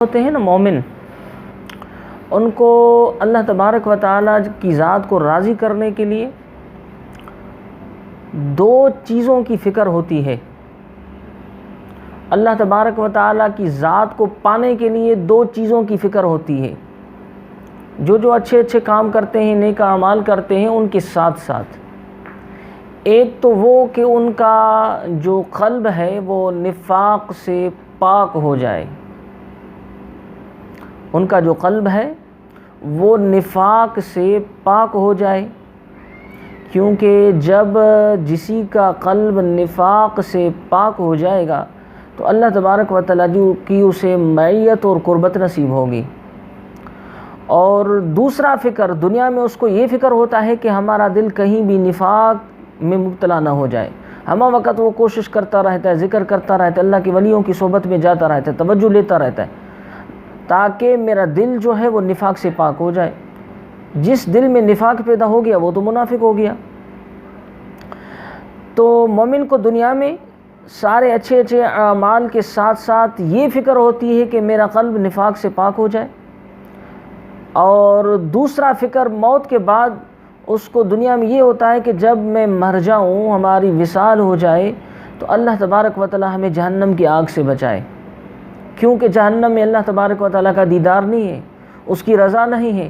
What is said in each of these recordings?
ہوتے ہیں نا مومن، ان کو اللہ تبارک و تعالیٰ کی ذات کو راضی کرنے کے لیے دو چیزوں کی فکر ہوتی ہے۔ اللہ تبارک و تعالیٰ کی ذات کو پانے کے لیے دو چیزوں کی فکر ہوتی ہے۔ جو اچھے کام کرتے ہیں، نیک اعمال کرتے ہیں، ان کے ساتھ ساتھ ایک تو وہ کہ ان کا جو قلب ہے وہ نفاق سے پاک ہو جائے، ان کا جو قلب ہے وہ نفاق سے پاک ہو جائے، کیونکہ جب کسی کا قلب نفاق سے پاک ہو جائے گا تو اللہ تبارک و تعالیٰ کی اسے معیت اور قربت نصیب ہوگی۔ اور دوسرا فکر دنیا میں اس کو یہ فکر ہوتا ہے کہ ہمارا دل کہیں بھی نفاق میں مبتلا نہ ہو جائے، ہمہ وقت وہ کوشش کرتا رہتا ہے، ذکر کرتا رہتا ہے، اللہ کے ولیوں کی صحبت میں جاتا رہتا ہے، توجہ لیتا رہتا ہے تاکہ میرا دل جو ہے وہ نفاق سے پاک ہو جائے۔ جس دل میں نفاق پیدا ہو گیا وہ تو منافق ہو گیا۔ تو مومن کو دنیا میں سارے اچھے اعمال کے ساتھ ساتھ یہ فکر ہوتی ہے کہ میرا قلب نفاق سے پاک ہو جائے، اور دوسرا فکر موت کے بعد اس کو دنیا میں یہ ہوتا ہے کہ جب میں مر جاؤں، ہماری وصال ہو جائے، تو اللہ تبارک و تعالی ہمیں جہنم کی آگ سے بچائے، کیونکہ جہنم میں اللہ تبارک و تعالیٰ کا دیدار نہیں ہے، اس کی رضا نہیں ہے۔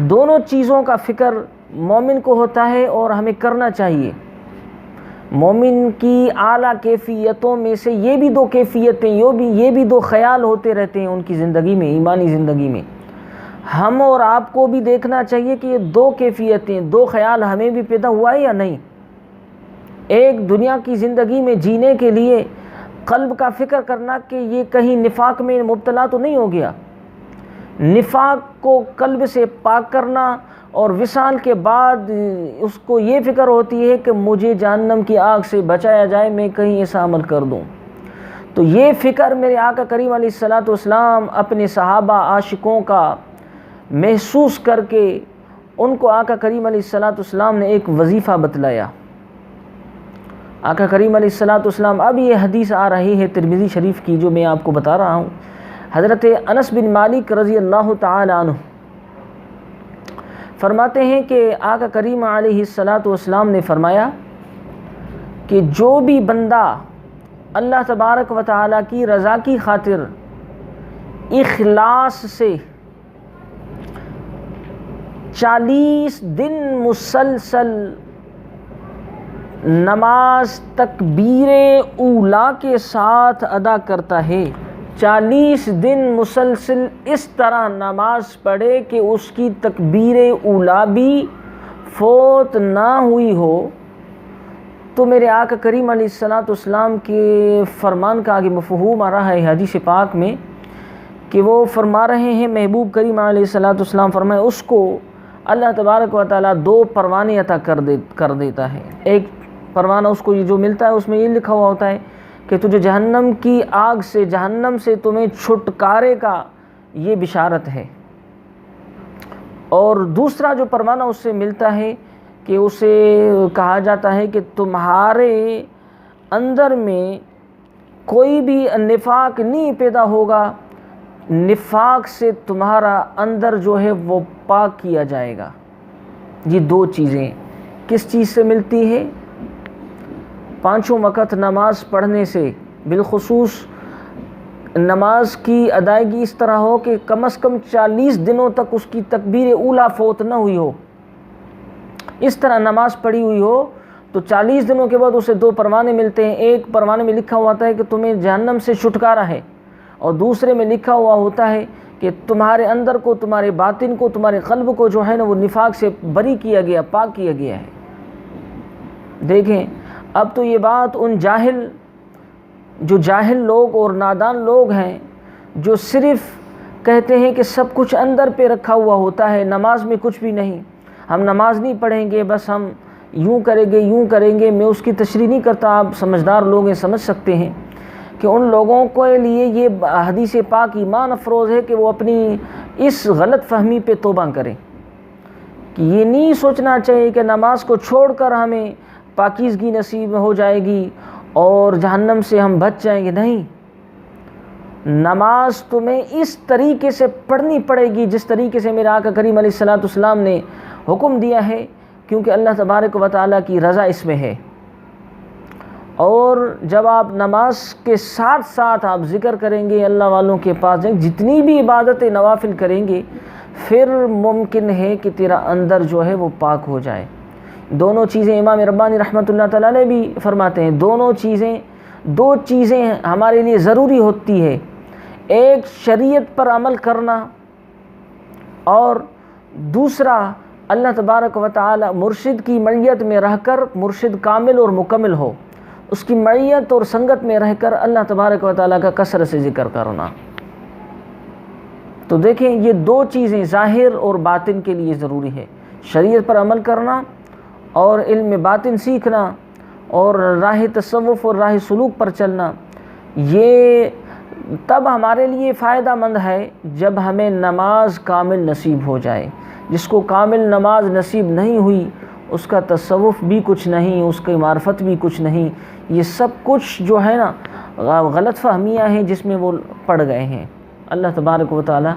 دونوں چیزوں کا فکر مومن کو ہوتا ہے اور ہمیں کرنا چاہیے۔ مومن کی اعلیٰ کیفیتوں میں سے یہ بھی دو کیفیتیں، یہ بھی دو خیال ہوتے رہتے ہیں ان کی زندگی میں، ایمانی زندگی میں۔ ہم اور آپ کو بھی دیکھنا چاہیے کہ یہ دو کیفیتیں، دو خیال ہمیں بھی پیدا ہوا ہے یا نہیں۔ ایک دنیا کی زندگی میں جینے کے لیے قلب کا فکر کرنا کہ یہ کہیں نفاق میں مبتلا تو نہیں ہو گیا، نفاق کو قلب سے پاک کرنا، اور وصال کے بعد اس کو یہ فکر ہوتی ہے کہ مجھے جہنم کی آگ سے بچایا جائے، میں کہیں ایسا عمل کر دوں۔ تو یہ فکر میرے آقا کریم علیہ الصلوۃ والسلام اپنے صحابہ عاشقوں کا محسوس کر کے ان کو آقا کریم علیہ الصلوۃ والسلام نے ایک وظیفہ بتلایا۔ آقا کریم علیہ الصلوۃ والسلام، اب یہ حدیث آ رہی ہے ترمذی شریف کی جو میں آپ کو بتا رہا ہوں، حضرت انس بن مالک رضی اللہ تعالی عنہ فرماتے ہیں کہ آقا کریم علیہ الصلوۃ والسلام نے فرمایا کہ جو بھی بندہ اللہ تبارک و تعالیٰ کی رضا کی خاطر اخلاص سے 40 دن مسلسل نماز تکبیر اولیٰ کے ساتھ ادا کرتا ہے، 40 دن مسلسل اس طرح نماز پڑھے کہ اس کی تکبیر اولیٰ بھی فوت نہ ہوئی ہو، تو میرے آقا کریم علیہ الصلوۃ والسلام کے فرمان کا آگے مفہوم آ رہا ہے حدیث پاک میں کہ وہ فرما رہے ہیں، محبوب کریم علیہ الصلوۃ والسلام فرمائے اس کو اللہ تبارک و تعالیٰ 2 پروانے عطا کر دیتا ہے۔ ایک پروانہ اس کو جو ملتا ہے اس میں یہ لکھا ہوا ہوتا ہے کہ تجھے جہنم کی آگ سے، جہنم سے تمہیں چھٹکارے کا یہ بشارت ہے، اور دوسرا جو پروانہ اس سے ملتا ہے کہ اسے کہا جاتا ہے کہ تمہارے اندر میں کوئی بھی نفاق نہیں پیدا ہوگا، نفاق سے تمہارا اندر جو ہے وہ پاک کیا جائے گا۔ یہ 2 چیزیں کس چیز سے ملتی ہے؟ 5 وقت نماز پڑھنے سے، بالخصوص نماز کی ادائیگی اس طرح ہو کہ کم از کم 40 دنوں تک اس کی تکبیر اولیٰ فوت نہ ہوئی ہو، اس طرح نماز پڑھی ہوئی ہو، تو 40 دنوں کے بعد اسے 2 پروانے ملتے ہیں۔ ایک پروانے میں لکھا ہوا ہوتا ہے کہ تمہیں جہنم سے چھٹکارا ہے، اور دوسرے میں لکھا ہوا ہوتا ہے کہ تمہارے اندر کو، تمہارے باطن کو، تمہارے قلب کو جو ہے نا وہ نفاق سے بری کیا گیا، پاک کیا گیا ہے۔ دیکھیں اب تو یہ بات ان جاہل لوگ اور نادان لوگ ہیں جو صرف کہتے ہیں کہ سب کچھ اندر پہ رکھا ہوا ہوتا ہے، نماز میں کچھ بھی نہیں، ہم نماز نہیں پڑھیں گے، بس ہم یوں کریں گے۔ میں اس کی تشریح نہیں کرتا، آپ سمجھدار لوگ ہیں، سمجھ سکتے ہیں کہ ان لوگوں کے لیے یہ حدیث پاک ایمان افروز ہے کہ وہ اپنی اس غلط فہمی پہ توبہ کریں، کہ یہ نہیں سوچنا چاہیے کہ نماز کو چھوڑ کر ہمیں پاکیزگی نصیب ہو جائے گی اور جہنم سے ہم بچ جائیں گے۔ نہیں، نماز تمہیں اس طریقے سے پڑھنی پڑے گی جس طریقے سے میرے آقا کریم علیہ الصلوۃ والسلام نے حکم دیا ہے، کیونکہ اللہ تبارک و تعالیٰ کی رضا اس میں ہے۔ اور جب آپ نماز کے ساتھ ساتھ آپ ذکر کریں گے، اللہ والوں کے پاس جائیں، جتنی بھی عبادتیں نوافل کریں گے، پھر ممکن ہے کہ تیرا اندر جو ہے وہ پاک ہو جائے۔ دونوں چیزیں امام ربانی رحمۃ اللہ تعالیٰ نے بھی فرماتے ہیں، دو چیزیں ہمارے لیے ضروری ہوتی ہے، ایک شریعت پر عمل کرنا، اور دوسرا اللہ تبارک و تعالی مرشد کی معیت میں رہ کر، مرشد کامل اور مکمل ہو، اس کی معیت اور سنگت میں رہ کر اللہ تبارک و تعالیٰ کا کثرت سے ذکر کرنا۔ تو دیکھیں یہ دو چیزیں ظاہر اور باطن کے لیے ضروری ہے، شریعت پر عمل کرنا اور علم باطن سیکھنا اور راہ تصوف اور راہ سلوک پر چلنا۔ یہ تب ہمارے لیے فائدہ مند ہے جب ہمیں نماز کامل نصیب ہو جائے۔ جس کو کامل نماز نصیب نہیں ہوئی، اس کا تصوف بھی کچھ نہیں، اس کی معرفت بھی کچھ نہیں، یہ سب کچھ جو ہے نا غلط فہمیاں ہیں جس میں وہ پڑ گئے ہیں۔ اللہ تبارک و تعالی